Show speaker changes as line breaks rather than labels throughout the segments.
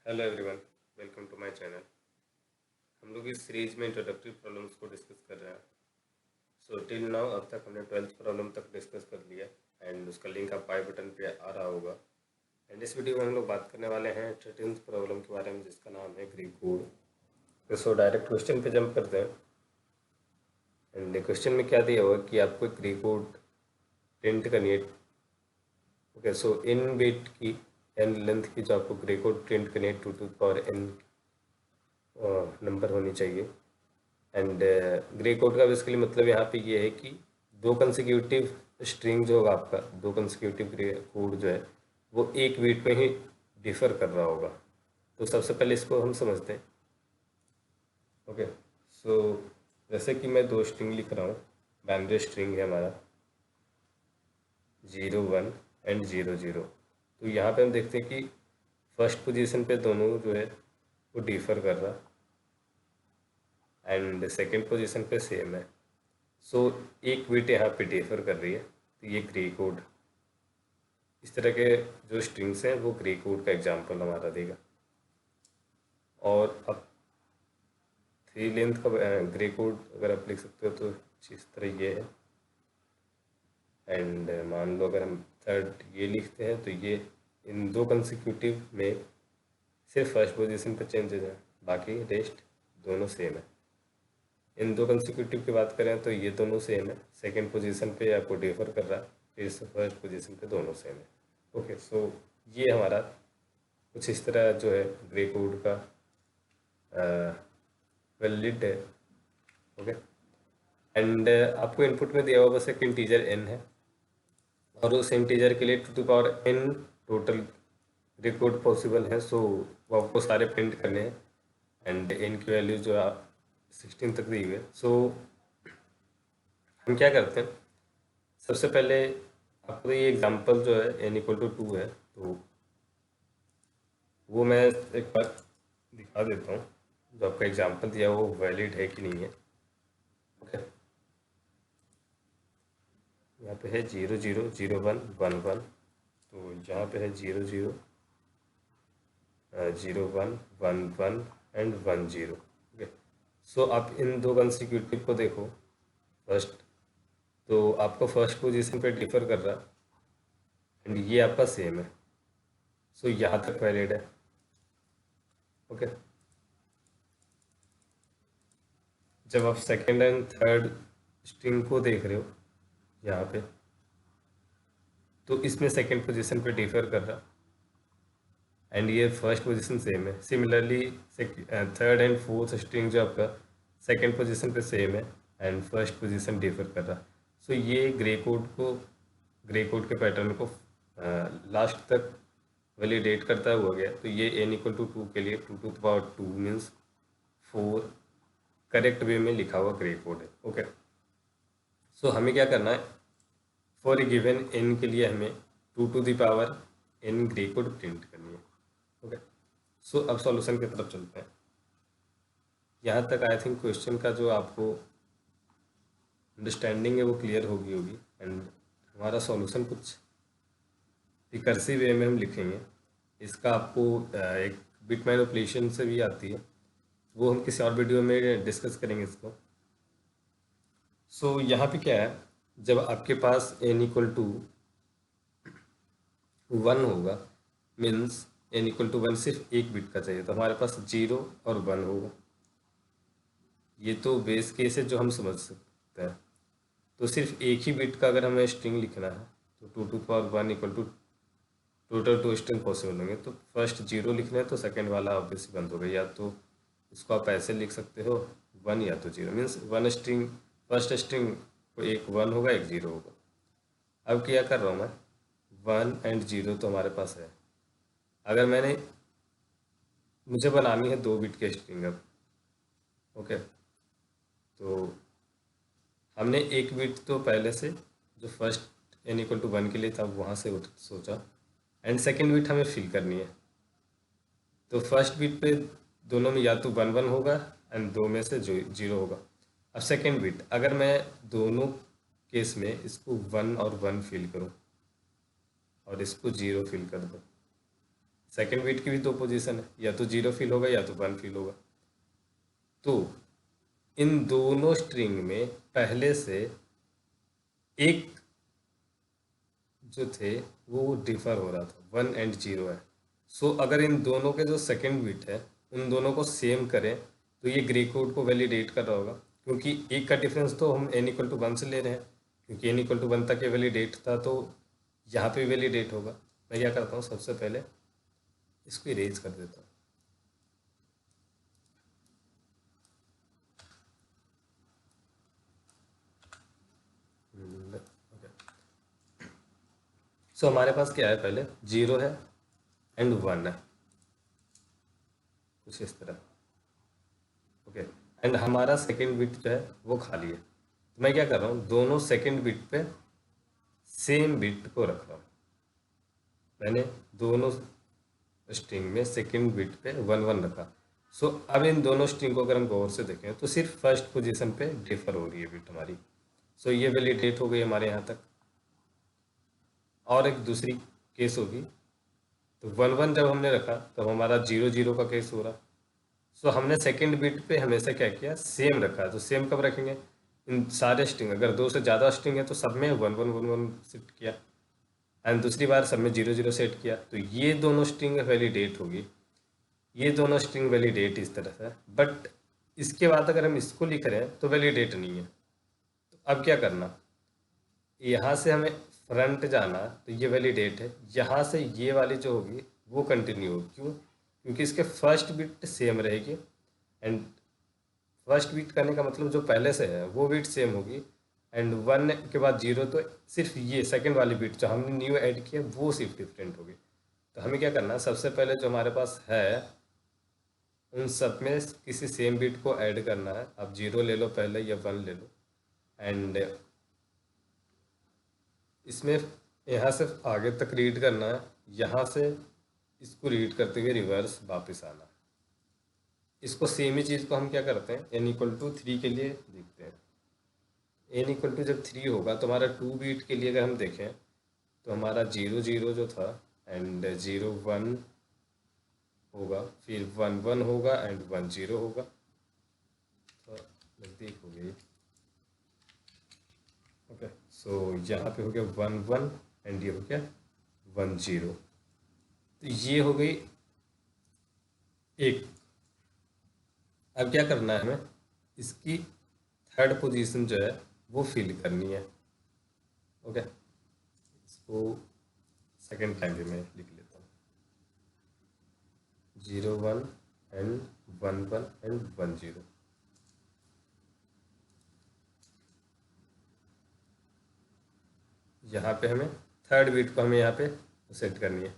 Hello everyone, welcome to my channel. हम लोग इस सीरीज में इंट्रोडक्टरी प्रॉब्लम्स को डिस्कस कर रहे हैं। सो टिल नाउ अब तक हमने 12th प्रॉब्लम तक डिस्कस कर लिया एंड उसका लिंक आपको आई बटन पे आ रहा होगा। एंड इस वीडियो में हम लोग बात करने वाले हैं 13th प्रॉब्लम के बारे में, जिसका नाम है Greek code. So direct question पे जंप करते हैं। एंड क्वेश्चन में क्या दिया हुआ है कि आपको एक ग्रीक कोड प्रिंट करनी है। ओके, सो इन बिट की एन लेंथ की जो आपको ग्रीक कोड प्रिंट करनी है 2 to the power n number होनी चाहिए। एंड ग्रे कोड का बेसिकली मतलब यहाँ पे ये है कि दो कंसेक्यूटिव स्ट्रिंग जो होगा आपका, दो कंसेक्यूटिव ग्रे कोड जो है वो एक बीट में ही डिफर कर रहा होगा। तो सबसे पहले इसको हम समझते हैं। ओके, सो जैसे कि मैं दो स्ट्रिंग लिख रहा हूँ, बाइनरी स्ट्रिंग है हमारा 0 1 एंड 0 0। तो यहाँ पे हम देखते हैं कि फर्स्ट पोजीशन पे दोनों जो है वो डिफर कर रहा एंड सेकेंड पोजीशन पे सेम है। सो एक बिट यहाँ पे डिफर कर रही है, तो ये ग्रे कोड, इस तरह के जो स्ट्रिंग्स हैं वो ग्रे कोड का एग्जांपल हमारा देगा। और अब 3 लेंथ का ग्रे कोड अगर आप लिख सकते हो तो इस तरह ये है। एंड मान लो अगर हम थर्ड ये लिखते हैं तो ये इन दो कंसेक्यूटिव में सिर्फ फर्स्ट पोजीशन पर चेंज हो जाए, बाकी रेस्ट दोनों सेम है। इन दो कंसेक्यूटिव की बात करें तो ये दोनों सेम है, सेकंड पोजीशन पे आपको डिफर कर रहा है, फिर फर्स्ट पोजीशन पे दोनों सेम है। ओके, सो ये हमारा कुछ इस तरह जो है ग्रे कोड का वैलिड है। ओके, एंड आपको इनपुट में दिया हुआ बस एक इंटीजर n है और उस इंटीजर के लिए 2 to the power n total grey code possible है। सो वो आपको सारे प्रिंट करने हैं एंड n की वैल्यू जो 16 तक दी हुई है। सो हम क्या करते हैं, सबसे पहले आपको ये एग्जांपल जो है n=2 है, तो वो मैं एक बार दिखा देता हूँ। जो आपका एग्जांपल दिया वो वैलिड है कि नहीं है। ओके, यहाँ पे है 0 0 0 1 1 1, तो यहाँ पे है 0 0 0 1 1 1 एंड 1 0। ओके, सो आप इन दो कंसेक्यूटिव को देखो। फर्स्ट तो आपको फर्स्ट पोजीशन पे डिफर कर रहा एंड ये आपका सेम है, सो यहाँ तक वैलिड है। ओके, जब आप सेकेंड एंड थर्ड स्ट्रिंग को देख रहे हो यहाँ पे, तो इसमें सेकेंड पोजीशन पे डिफर कर रहा एंड ये फर्स्ट पोजीशन सेम है। Similarly third and fourth string जो आपका सेकेंड पोजीशन पे सेम है एंड फर्स्ट पोजीशन डिफर कर रहा। सो ये ग्रे कोड के पैटर्न को लास्ट तक वैलिडेट करता हुआ गया। तो ये n=2 के लिए 2 to the power 2 means 4 correct way में लिखा हुआ ग्रे कोड है। ओके, सो हमें क्या करना है, फॉर ए गिवन n के लिए हमें 2 to the power n grey code print करनी है। ओके, सो अब सॉल्यूशन की तरफ चलते हैं। यहाँ तक आई थिंक क्वेश्चन का जो आपको अंडरस्टैंडिंग है वो क्लियर होगी एंड हमारा सॉल्यूशन कुछ रिकर्सिव वे में हम लिखेंगे। इसका आपको एक बिट मैनिपुलेशन से भी आती है, वो हम किसी और वीडियो में डिस्कस करेंगे इसको। सो यहाँ पे क्या है, जब आपके पास n=1 होगा मीन्स n=1 सिर्फ एक बिट का चाहिए, तो हमारे पास 0 और 1 होगा। ये तो बेस केस है जो हम समझ सकते हैं। तो सिर्फ एक ही बिट का अगर हमें स्ट्रिंग लिखना है तो 2 to the power 1 total 2 string possible होंगे। तो फर्स्ट 0 लिखना है तो सेकेंड वाला ऑब्वियसली बंद होगा, या तो इसको आप ऐसे लिख सकते हो 1 या तो 0, means one string, first string को एक 1 होगा एक 0 होगा। अब क्या कर रहा हूँ मैं, 1 एंड 0 तो हमारे पास है। अगर मुझे बनानी है 2 बिट की स्ट्रिंग अब। ओके, तो हमने एक बिट तो पहले से जो फर्स्ट n=1 के लिए था वहाँ से सोचा एंड सेकेंड बिट हमें फिल करनी है। तो फर्स्ट बिट पे दोनों में या तो 1 1 होगा एंड दो में से जो 0 होगा। अब सेकेंड बिट अगर मैं दोनों केस में इसको 1 और 1 फिल करूं और इसको 0 फिल कर दूं, सेकेंड बिट की भी दो पोजीशन है, या तो 0 फिल होगा या तो 1 फिल होगा। तो इन दोनों स्ट्रिंग में पहले से एक जो थे वो डिफर हो रहा था, 1 एंड 0 है। सो अगर इन दोनों के जो सेकेंड बिट है उन दोनों को सेम करें तो ये ग्रे कोड को वैलिडेट कर रहा होगा, क्योंकि एक का डिफरेंस तो हम n इक्वल टू 1 से ले रहे हैं, क्योंकि n इक्वल टू 1 तक ये वैलिडेट था तो यहाँ पे वैलिडेट होगा। मैं क्या करता हूँ, सबसे पहले इसको इरेज कर देता हूँ। सो हमारे पास क्या है, पहले 0 है एंड 1 है, कुछ इस तरह। ओके, एंड हमारा सेकेंड बिट जो है वो खाली है। तो मैं क्या कर रहा हूँ, दोनों सेकेंड बिट पे सेम बिट को रख रहा हूँ। मैंने दोनों स्ट्रिंग में सेकेंड बिट पे 1 1 रखा। सो अब इन दोनों स्ट्रिंग को अगर हम गौर से देखें तो सिर्फ फर्स्ट पोजीशन पे डिफर हो रही है बिट हमारी। सो ये वैलिडेट हो गई हमारे यहाँ तक। और एक दूसरी केस होगी, तो 1 1 जब हमने रखा तब हमारा 0 0 का केस हो रहा। सो हमने सेकेंड बिट पे हमेशा क्या किया, सेम रखा। तो सेम कब रखेंगे, इन सारे स्ट्रिंग, अगर दो से ज़्यादा स्ट्रिंग है तो सब में 1 1 1 1 सेट किया, एंड दूसरी बार सब में 0 0 सेट किया। तो ये दोनों स्ट्रिंग वैलिडेट होगी, ये दोनों स्ट्रिंग वैलिडेट इस तरह से। बट इसके बाद अगर हम इसको लिख रहे हैं तो वैलिडेट नहीं है। तो अब क्या करना, यहाँ से हमें फ्रंट जाना, तो ये वैलिडेट है। यहाँ से ये वाली जो होगी वो कंटिन्यू होगी, क्यों, क्योंकि इसके फर्स्ट बिट सेम रहेगी। एंड फर्स्ट बीट करने का मतलब जो पहले से है वो बीट सेम होगी, एंड 1 के बाद 0, तो सिर्फ ये सेकंड वाली बीट जो हमने न्यू ऐड की है वो सिर्फ डिफरेंट होगी। तो हमें क्या करना है, सबसे पहले जो हमारे पास है उन सब में किसी सेम बीट को ऐड करना है। आप 0 ले लो पहले या 1 ले लो, एंड इसमें यहाँ से आगे तक रीड करना है, यहाँ से इसको रीड करते हुए रिवर्स वापस आना है। इसको सेम ही चीज़ को हम क्या करते हैं, n इक्वल टू 3 के लिए देखते हैं। n इक्वल टू जब 3 होगा तो हमारा 2 बीट के लिए अगर हम देखें तो हमारा 0 0 जो था एंड 0 1 होगा, फिर 1 1 होगा एंड 1 0 होगा। तो नज़दीक हो गई। ओके, सो यहाँ पे हो गया 1 1 एंड ये हो गया 1 0। तो ये हो गई एक। अब क्या करना है हमें, इसकी थर्ड पोजीशन जो है वो फिल करनी है। ओके, इसको सेकेंड टाइम भी मैं लिख लेता हूँ, 0 1 एंड 1 1 एंड 1 0। यहाँ पे हमें थर्ड बीट को हमें यहाँ पे सेट करनी है।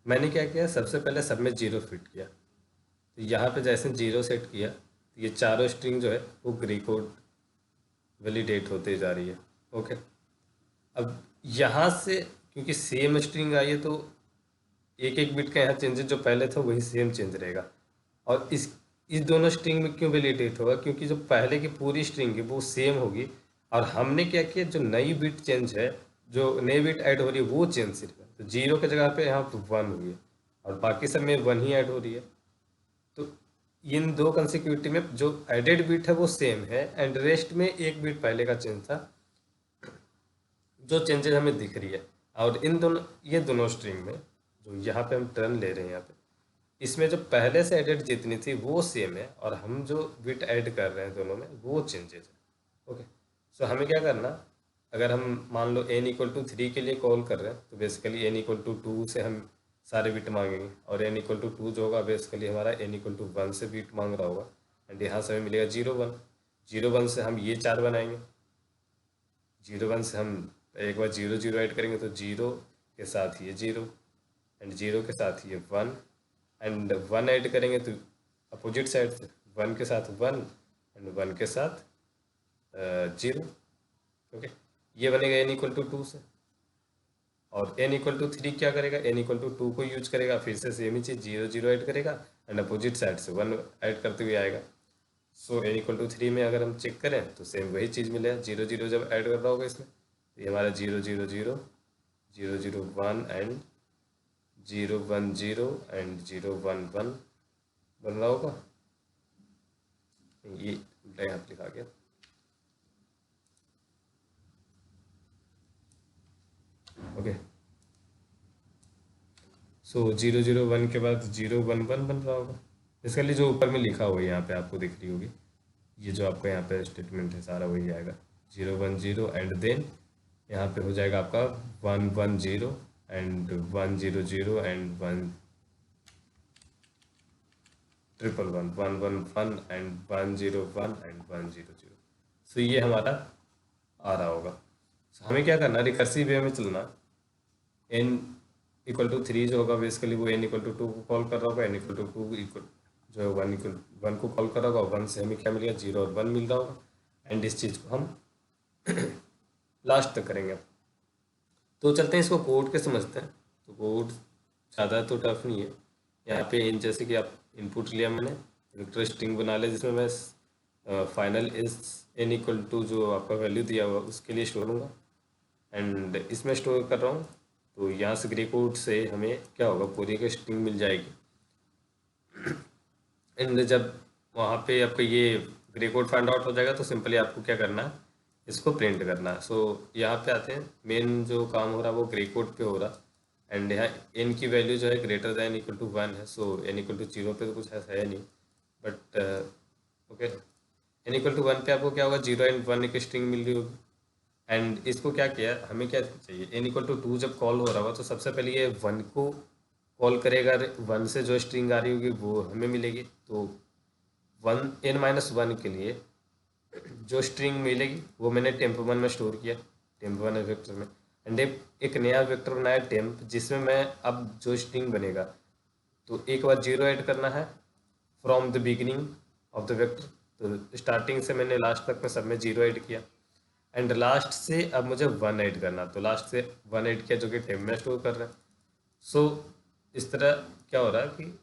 मैंने क्या किया, सबसे पहले सब में 0 फिट किया। तो यहाँ पे जैसे 0 सेट किया तो ये चारों स्ट्रिंग जो है वो ग्रे कोड वैलिडेट होते जा रही है। ओके, अब यहाँ से क्योंकि सेम स्ट्रिंग आई है तो एक एक बिट का यहाँ चेंजेस जो पहले था वही सेम चेंज रहेगा। और इस दोनों स्ट्रिंग में क्यों वैलिडेट होगा, क्योंकि जो पहले की पूरी स्ट्रिंग है वो सेम होगी, और हमने क्या किया, जो नई बिट चेंज है, जो नई बिट ऐड हो रही है वो चेंज सिर्फ है। तो 0 के जगह पे यहाँ तो 1 हुई है और बाकी सब में 1 ही ऐड हो रही है। तो इन दो कंसेक्यूटिव में जो एडेड बिट है वो सेम है, एंड रेस्ट में एक बिट पहले का चेंज था जो चेंजेस हमें दिख रही है। और इन दोनों, ये दोनों स्ट्रिंग में जो यहाँ पे हम टर्न ले रहे हैं यहाँ पे, इसमें जो पहले से एडेड जितनी थी वो सेम है, और हम जो बिट ऐड कर रहे हैं दोनों में वो चेंजेस है। ओके, सो हमें क्या करना, अगर हम मान लो n इक्वल टू 3 के लिए कॉल कर रहे हैं तो बेसिकली n इक्वल टू 2 से हम सारे बिट मांगेंगे, और n इक्वल टू 2 जो होगा बेसिकली हमारा n इक्वल टू 1 से बिट मांग रहा होगा। एंड यहाँ से हमें मिलेगा 0 1। 0 1 से हम ये 4 बनाएंगे। 0 1 से हम एक बार 0 0 ऐड करेंगे तो 0 के साथ ये 0, एंड 0 के साथ ये 1, एंड 1 ऐड करेंगे तो अपोजिट साइड से 1 के साथ 1 एंड 1 के साथ 0। ओके, ये बनेगा n इक्वल टू 2 से। और n इक्वल टू 3 क्या करेगा, n इक्वल टू 2 को यूज करेगा, फिर से सेम ही चीज़ 0 0 ऐड करेगा एंड अपोजिट साइड से 1 ऐड करते हुए आएगा। सो n इक्वल टू 3 में अगर हम चेक करें तो सेम वही चीज़ मिलेगा। 0 0 जब ऐड कर रहा होगा इसमें तो ये हमारा 0 0 0 0 0 1 एंड 0 1 0 एंड 0 1 1 बन रहा होगा। ये उल्टा यहाँ पे लिखा गया। ओके, सो 0 0 1 के बाद 0 1 1 बन रहा होगा। इसके लिए जो ऊपर में लिखा हुआ है यहाँ पे आपको दिख रही होगी, ये जो आपका यहाँ पे स्टेटमेंट है सारा वही आएगा। 0 1 0 एंड देन यहाँ पे हो जाएगा आपका 1 1 0 and 1 0 0 and 1 triple 1 1 1 1 and 1 0 1 and 1 0 0। सो ये हमारा आ रहा होगा। So, हमें क्या करना, रिकर्सिव वे में चलना। n इक्वल टू 3 जो होगा बेसिकली वो n इक्वल टू 2 को कॉल कर रहा होगा, n इक्वल टू 2 इक्वल जो है 1 इक्वल 1 को कॉल कर रहा होगा, 1 से हमें क्या मिलेगा 0 और 1 मिल रहा होगा। एंड इस चीज़ को हम लास्ट तक करेंगे। तो चलते हैं इसको कोड के समझते हैं। तो कोड ज़्यादा तो टफ नहीं है। यहाँ पे इन जैसे कि आप इनपुट लिया मैंने, वेक्टर स्ट्रिंग बना लिया जिसमें मैं final is n equal to जो आपका वैल्यू दिया हुआ उसके लिए स्टोर होगा एंड इसमें स्टोर कर रहा हूँ। तो यहाँ से ग्रे कोड से हमें क्या होगा, पूरी की स्ट्रिंग मिल जाएगी। एंड जब वहाँ पे आपका ये ग्रे कोड फाइंड आउट हो जाएगा तो सिंपली आपको क्या करना है, इसको प्रिंट करना है। सो यहाँ पे आते हैं, मेन जो काम हो रहा है वो ग्रे कोड पे हो रहा। एंड यहाँ n की वैल्यू जो है ग्रेटर दैन इक्वल टू 1 है। सो n इक्वल टू 0 पे तो कुछ ऐसा है नहीं, but okay n equal to 1 पे आपको क्या होगा, 0 एंड 1 एक स्ट्रिंग मिल रही होगी। एंड इसको क्या किया, हमें क्या चाहिए, n इक्वल टू 2 जब कॉल हो रहा होगा तो सबसे पहले ये 1 को कॉल करेगा, 1 से जो स्ट्रिंग आ रही होगी वो हमें मिलेगी। तो 1 n-1 के लिए जो स्ट्रिंग मिलेगी वो मैंने टेम्प1 में स्टोर किया, टेम्प1 वेक्टर में। एंड एक नया वेक्टर बनाया टेम्प, जिसमें मैं अब जो स्ट्रिंग बनेगा तो एक बार 0 ऐड करना है from the beginning of the vector. तो स्टार्टिंग से मैंने लास्ट तक में सब में 0 ऐड किया एंड लास्ट से अब मुझे 1 ऐड करना, तो लास्ट से 1 ऐड किया जो कि टेम्प में स्टोर कर रहे हैं। सो इस तरह क्या हो रहा है कि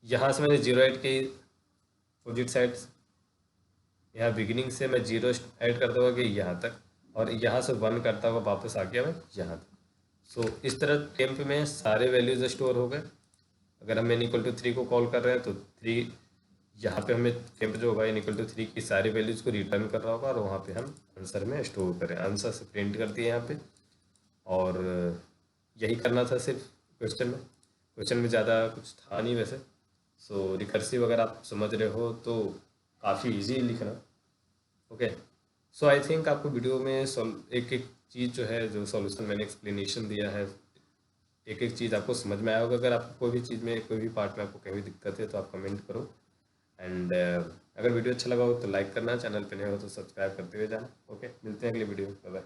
यहाँ से मैंने 0 ऐड की अपोजिट साइड, यहाँ बिगिनिंग से मैं 0 ऐड करता हुआ कि यहाँ तक, और यहाँ से 1 करता हुआ वापस आ गया मैं यहाँ तक। सो इस तरह टेम्प में सारे वैल्यूज स्टोर हो गए। अगर हम n इक्वल टू 3 को कॉल कर रहे हैं तो 3 यहाँ पे हमें टेम्प जो होगा n इक्वल टू 3 की सारी वैल्यूज़ को रिटर्न कर रहा होगा और वहाँ पे हम आंसर में स्टोर करें, आंसर से प्रिंट कर दिए यहाँ पे। और यही करना था सिर्फ क्वेश्चन में, क्वेश्चन में ज़्यादा कुछ था नहीं वैसे। सो रिकर्सिव अगर आप समझ रहे हो तो काफ़ी इजी लिखना। ओके, सो आई थिंक आपको वीडियो में एक एक चीज़ जो है, जो सॉल्यूशन मैंने एक्सप्लेनेशन दिया है, एक एक चीज़ आपको समझ में आया होगा। अगर आपको कोई भी चीज़ में, कोई भी पार्ट में आपको कहीं भी दिक्कत है तो आप कमेंट करो। एंड अगर वीडियो अच्छा लगा हो तो लाइक करना, चैनल पे नए हो तो सब्सक्राइब करते हुए जाना। ओके, मिलते हैं अगले वीडियो में, बाय बाय।